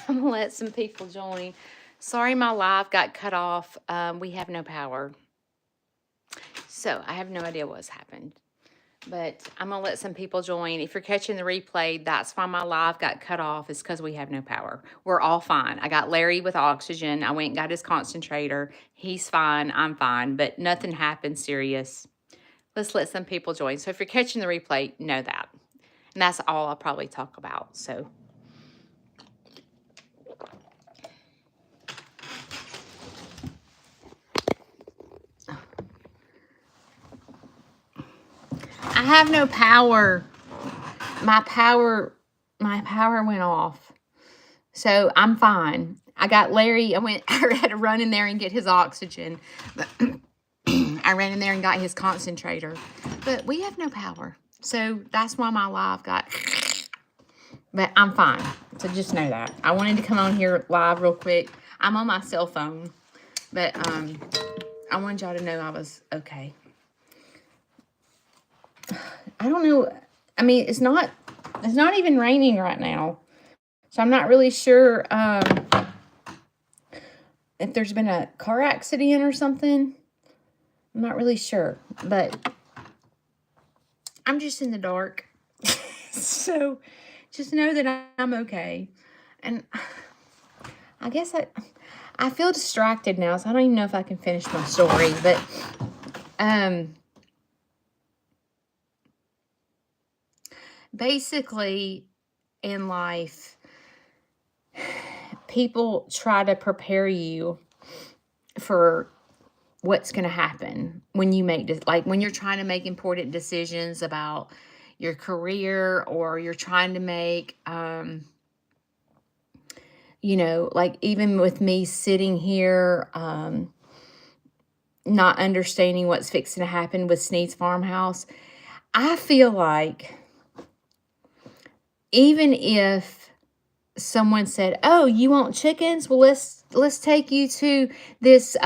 I'm gonna let some people join. Sorry, my live got cut off. We have no power. So I have no idea what's happened. But I'm gonna let some people join. If you're catching the replay, that's why my live got cut off, is because we have no power. We're all fine. I got Larry with oxygen. I went and got his concentrator. He's fine. I'm fine. But nothing happened serious. Let's let some people join. So if you're catching the replay, know that. And that's all I'll probably talk about. So I have no power. My power went off. So I'm fine. I got Larry. I had to run in there and get his oxygen. I ran in there and got his concentrator. But we have no power. So that's why my live got... But I'm fine. So just know that. I wanted to come on here live real quick. I'm on my cell phone. But I wanted y'all to know I was okay. I don't know. I mean, it's not even raining right now. So I'm not really sure if there's been a car accident or something. I'm not really sure. But I'm just in the dark. So just know that I'm okay. And I guess I feel distracted now, so I don't even know if I can finish my story. But basically in life, people try to prepare you for what's going to happen when you when you're trying to make important decisions about your career, or you're trying to make, like even with me sitting here, not understanding what's fixing to happen with Snead's Farmhouse. I feel like even if someone said, "Oh, you want chickens? Well, let's take you to this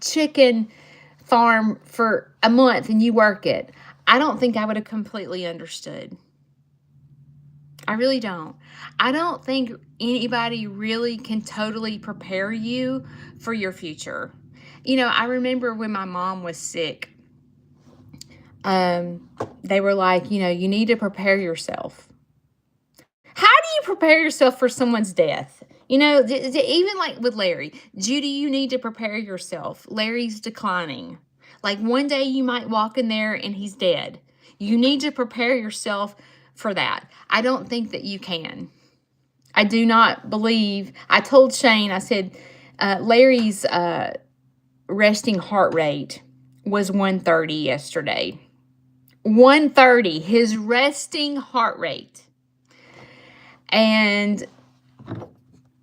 chicken farm for a month and you work it," I don't think I would have completely understood. I really don't. I don't think anybody really can totally prepare you for your future. I remember when my mom was sick, they were like, you need to prepare yourself. How do you prepare yourself for someone's death? Even like with Larry, Judy, you need to prepare yourself. Larry's declining. Like one day you might walk in there and he's dead. You need to prepare yourself for that. I don't think that you can. I do not believe. I told Shane, I said, Larry's resting heart rate was 130 yesterday. 130, his resting heart rate. And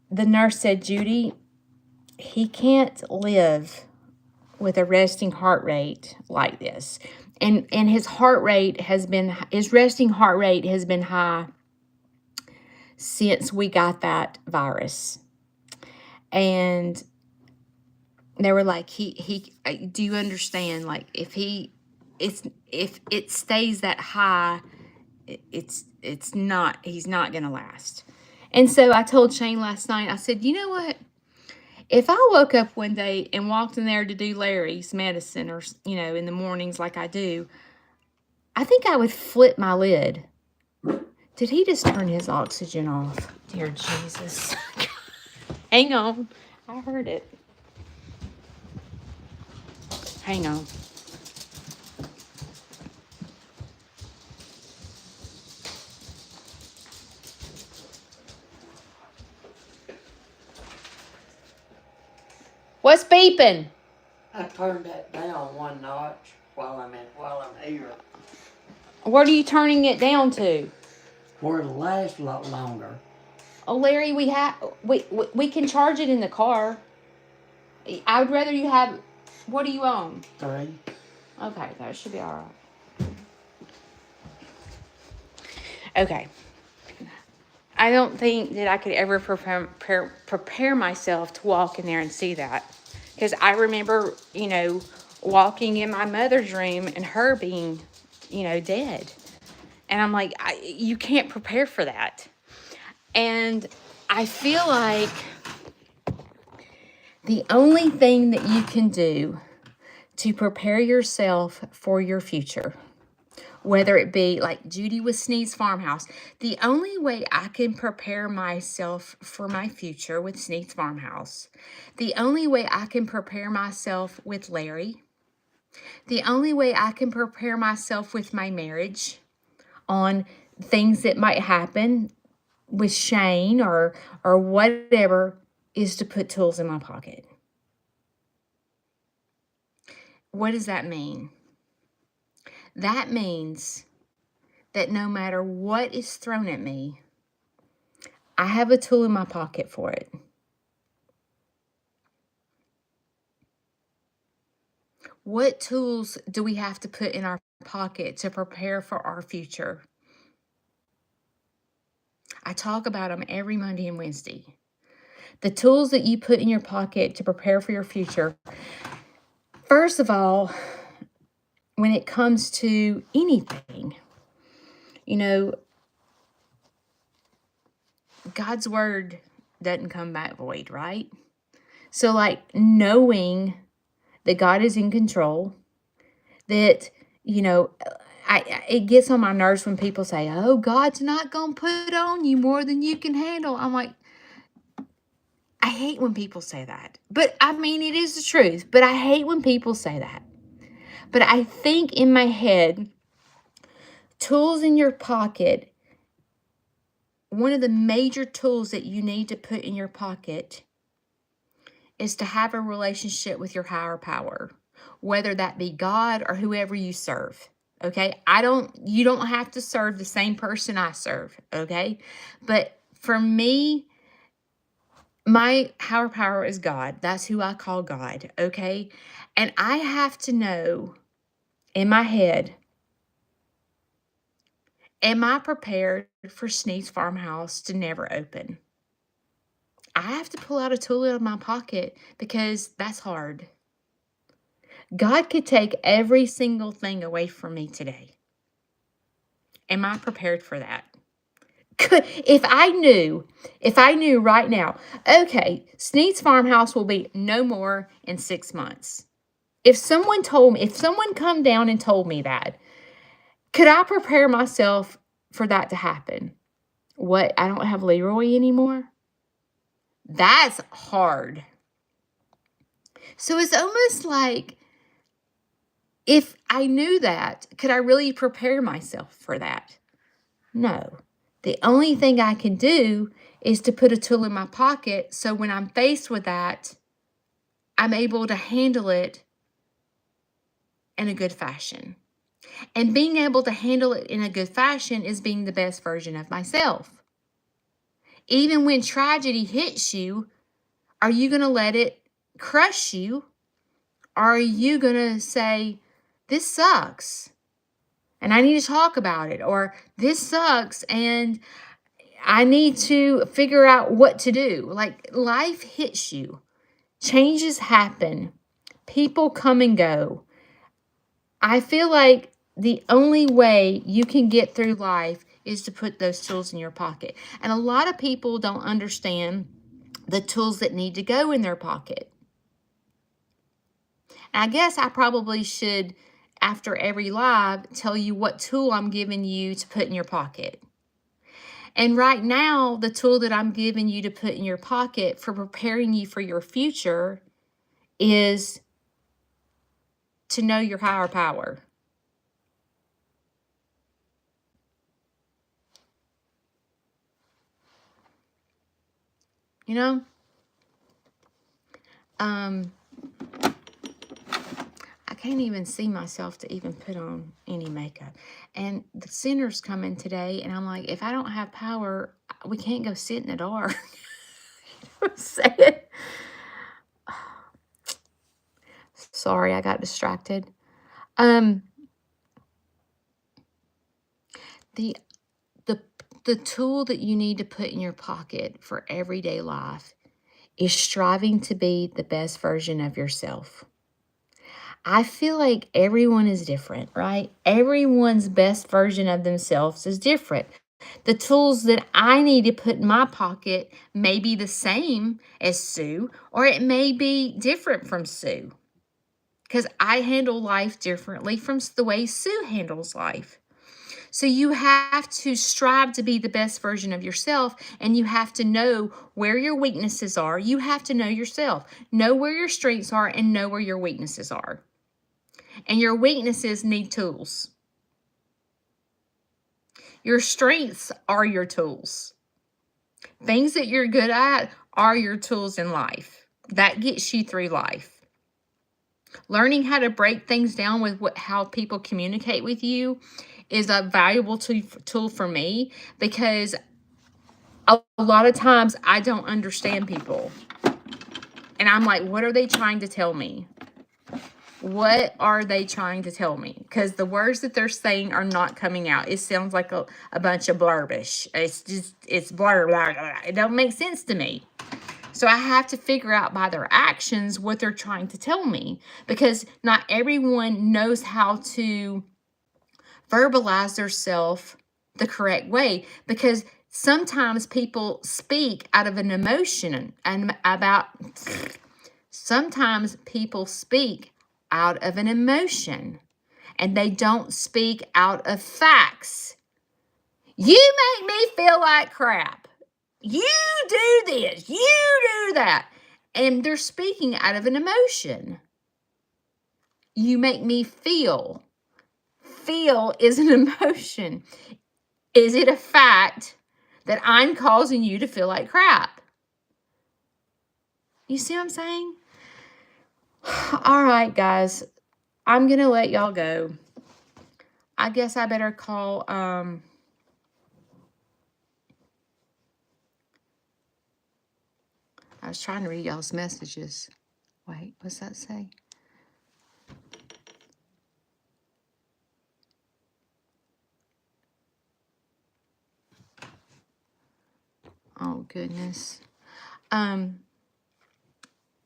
the nurse said, "Judy, he can't live with a resting heart rate like this." And his resting heart rate has been high since we got that virus. And they were like, do you understand? Like if it stays that high, he's not going to last. And so I told Shane last night, I said, you know what? If I woke up one day and walked in there to do Larry's medicine, or, in the mornings like I do, I think I would flip my lid. Did he just turn his oxygen off? Dear Jesus. Hang on. I heard it. Hang on. What's beeping? I turned that down one notch while I'm here. What are you turning it down to? Where it'll last a lot longer. Oh, Larry, we can charge it in the car. I would rather you have. What do you own? 3. Okay, that should be all right. Okay. I don't think that I could ever prepare myself to walk in there and see that. Because I remember, walking in my mother's room and her being, dead. And I'm like, you can't prepare for that. And I feel like the only thing that you can do to prepare yourself for your future, whether it be like Judy with Snead's Farmhouse, the only way I can prepare myself for my future with Snead's Farmhouse, the only way I can prepare myself with Larry, the only way I can prepare myself with my marriage on things that might happen with Shane or whatever is to put tools in my pocket. What does that mean? That means that no matter what is thrown at me, I have a tool in my pocket for it. What tools do we have to put in our pocket to prepare for our future? I talk about them every Monday and Wednesday. The tools that you put in your pocket to prepare for your future. First of all, when it comes to anything, you know, God's word doesn't come back void, right? So, like, knowing that God is in control, that, you know, it gets on my nerves when people say, oh, God's not going to put on you more than you can handle. I'm like, I hate when people say that. But, I mean, it is the truth. But I hate when people say that. But I think in my head, tools in your pocket, one of the major tools that you need to put in your pocket is to have a relationship with your higher power, whether that be God or whoever you serve. Okay? You don't have to serve the same person I serve. Okay? But for me, my higher power is God. That's who I call God. Okay? And I have to know in my head, am I prepared for Snead's Farmhouse to never open? I have to pull out a tool out of my pocket because that's hard. God could take every single thing away from me today. Am I prepared for that? If I knew right now, okay, Snead's Farmhouse will be no more in 6 months. If someone come down and told me that, could I prepare myself for that to happen? What, I don't have Leroy anymore? That's hard. So it's almost like, if I knew that, could I really prepare myself for that? No. The only thing I can do is to put a tool in my pocket so when I'm faced with that, I'm able to handle it in a good fashion. And being able to handle it in a good fashion is being the best version of myself. Even when tragedy hits you, are you going to let it crush you? Or are you going to say, this sucks and I need to talk about it, or this sucks and I need to figure out what to do? Like, life hits you. Changes happen. People come and go. I feel like the only way you can get through life is to put those tools in your pocket. And a lot of people don't understand the tools that need to go in their pocket. And I guess I probably should, after every live, tell you what tool I'm giving you to put in your pocket. And right now, the tool that I'm giving you to put in your pocket for preparing you for your future is to know your higher power. You know? I can't even see myself to even put on any makeup. And the center's coming today, and I'm like, if I don't have power, we can't go sit in the dark. You know what I'm saying? Sorry, I got distracted. The tool that you need to put in your pocket for everyday life is striving to be the best version of yourself. I feel like everyone is different, right? Everyone's best version of themselves is different. The tools that I need to put in my pocket may be the same as Sue, or it may be different from Sue, because I handle life differently from the way Sue handles life. So you have to strive to be the best version of yourself, and you have to know where your weaknesses are. You have to know yourself, know where your strengths are, and know where your weaknesses are. And your weaknesses need tools. Your strengths are your tools. Things that you're good at are your tools in life. That gets you through life. Learning how to break things down with how people communicate with you is a valuable tool for me, because a lot of times I don't understand people. And I'm like, what are they trying to tell me? What are they trying to tell me? Because the words that they're saying are not coming out. It sounds like a bunch of blurbish. It's blur, blah, blah, blah. It don't make sense to me. So I have to figure out by their actions what they're trying to tell me, because not everyone knows how to verbalize themselves the correct way, because sometimes people speak out of an emotion sometimes people speak out of an emotion, and they don't speak out of facts. You make me feel like crap. You do this. You do that. And they're speaking out of an emotion. You make me feel. Feel is an emotion. Is it a fact that I'm causing you to feel like crap? You see what I'm saying? All right, guys. I'm going to let y'all go. I guess I better call... I was trying to read y'all's messages. Wait, what's that say? Oh, goodness. I'm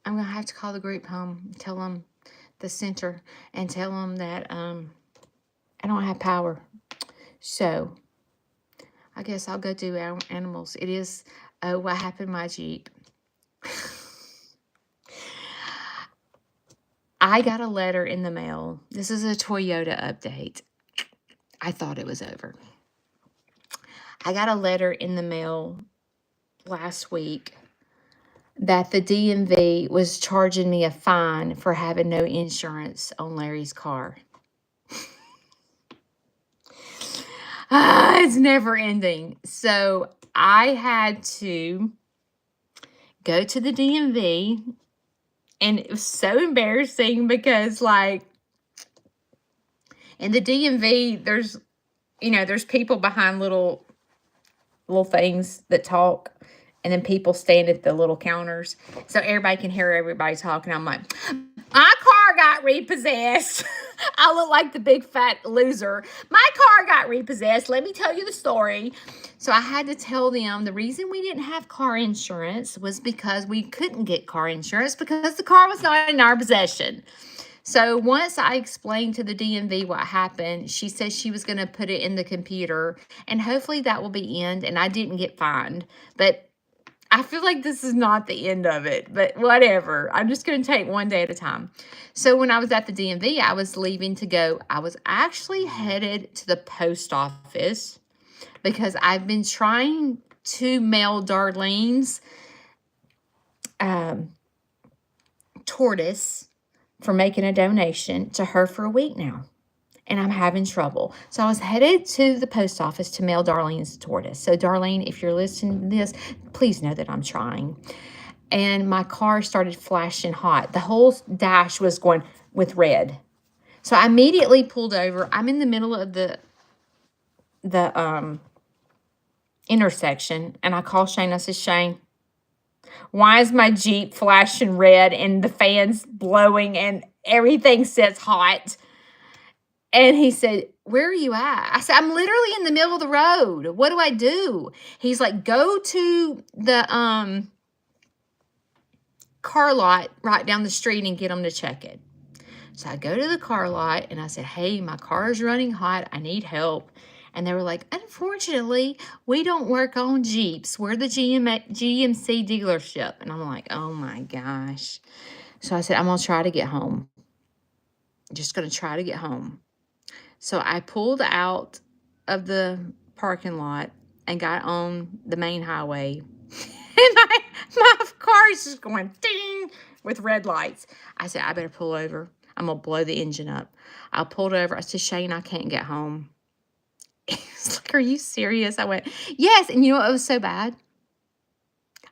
going to have to call the group home, tell them, the center, and tell them that I don't have power. So, I guess I'll go do animals. It is, oh, what happened to my Jeep? I got a letter in the mail. This is a Toyota update. I thought it was over. I got a letter in the mail last week that the DMV was charging me a fine for having no insurance on Larry's car. It's never ending. So I had to go to the DMV, and it was so embarrassing because, like, in the DMV, there's people behind little things that talk, and then people stand at the little counters so everybody can hear everybody talking. I'm like, my car got repossessed. I look like the big fat loser. My car got repossessed. Let me tell you the story. So I had to tell them the reason we didn't have car insurance was because we couldn't get car insurance because the car was not in our possession. So once I explained to the DMV what happened, she said she was going to put it in the computer, and hopefully that will be end, and I didn't get fined. But I feel like this is not the end of it, but whatever. I'm just going to take one day at a time. So when I was at the DMV, I was leaving to go. I was actually headed to the post office because I've been trying to mail Darlene's tortoise for making a donation to her for a week now, and I'm having trouble. So I was headed to the post office to mail Darlene's tortoise. So Darlene, if you're listening to this, please know that I'm trying. And my car started flashing hot. The whole dash was going with red. So I immediately pulled over. I'm in the middle of the intersection, and I call Shane. I said, Shane, why is my Jeep flashing red and the fan's blowing and everything says hot? And he said, where are you at? I said, I'm literally in the middle of the road. What do I do? He's like, go to the car lot right down the street and get them to check it. So I go to the car lot and I said, hey, my car is running hot. I need help. And they were like, unfortunately, we don't work on Jeeps. We're the GMC dealership. And I'm like, oh my gosh. So I said, I'm going to try to get home. Just going to try to get home. So I pulled out of the parking lot and got on the main highway. And my car is just going ding with red lights. I said, I better pull over. I'm going to blow the engine up. I pulled over. I said, Shane, I can't get home. He's like, are you serious? I went, yes. And you know what was so bad?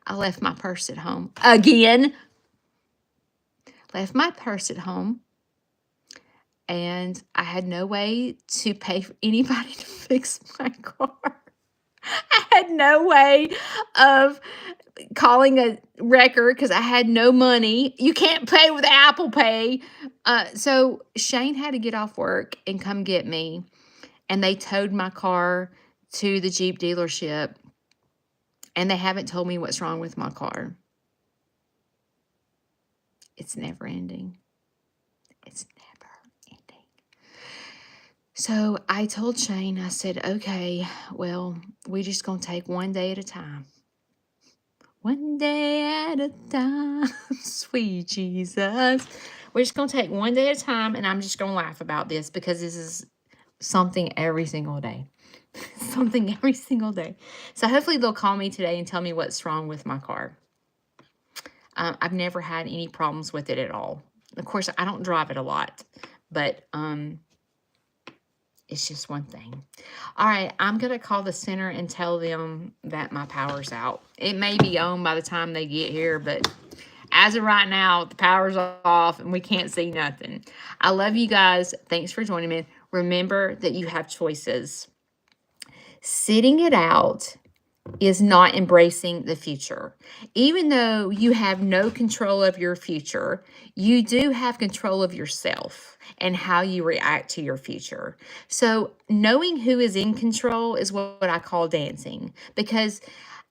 I left my purse at home again. Left my purse at home. And I had no way to pay for anybody to fix my car. I had no way of calling a wrecker because I had no money. You can't pay with Apple Pay. So Shane had to get off work and come get me. And they towed my car to the Jeep dealership. And they haven't told me what's wrong with my car. It's never ending. It's never ending. So I told Shane, I said, okay, well, we're just going to take one day at a time. One day at a time, sweet Jesus. We're just going to take one day at a time, and I'm just going to laugh about this because this is something every single day. Something every single day. So hopefully they'll call me today and tell me what's wrong with my car. I've never had any problems with it at all. Of course, I don't drive it a lot, but it's just one thing. All right, I'm going to call the center and tell them that my power's out. It may be on by the time they get here, but as of right now, the power's off and we can't see nothing. I love you guys. Thanks for joining me. Remember that you have choices. Sitting it out is not embracing the future. Even though you have no control of your future, you do have control of yourself and how you react to your future. So knowing who is in control is what I call dancing, because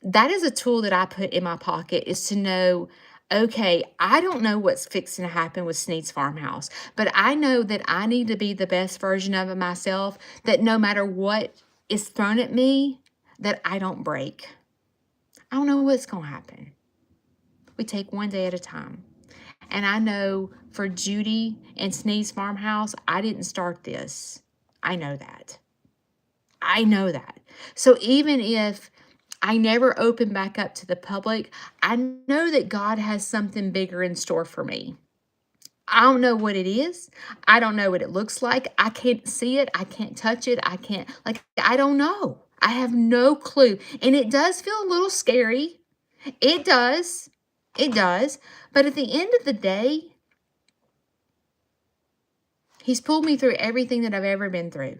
that is a tool that I put in my pocket, is to know, okay, I don't know what's fixing to happen with Snead's Farmhouse, but I know that I need to be the best version of myself, that no matter what is thrown at me, that I don't break. I don't know what's going to happen. We take one day at a time. And I know for Judy and Snead's Farmhouse, I didn't start this. I know that. I know that. So even if I never open back up to the public, I know that God has something bigger in store for me. I don't know what it is. I don't know what it looks like. I can't see it. I can't touch it. I don't know. I have no clue. And it does feel a little scary. It does. It does. But at the end of the day, He's pulled me through everything that I've ever been through.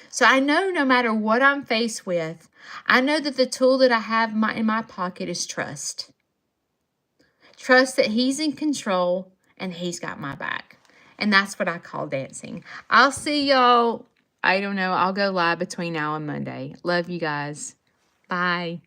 So I know no matter what I'm faced with, I know that the tool that I have in my pocket is trust. Trust that He's in control and He's got my back. And that's what I call dancing. I'll see y'all. I don't know. I'll go live between now and Monday. Love you guys. Bye.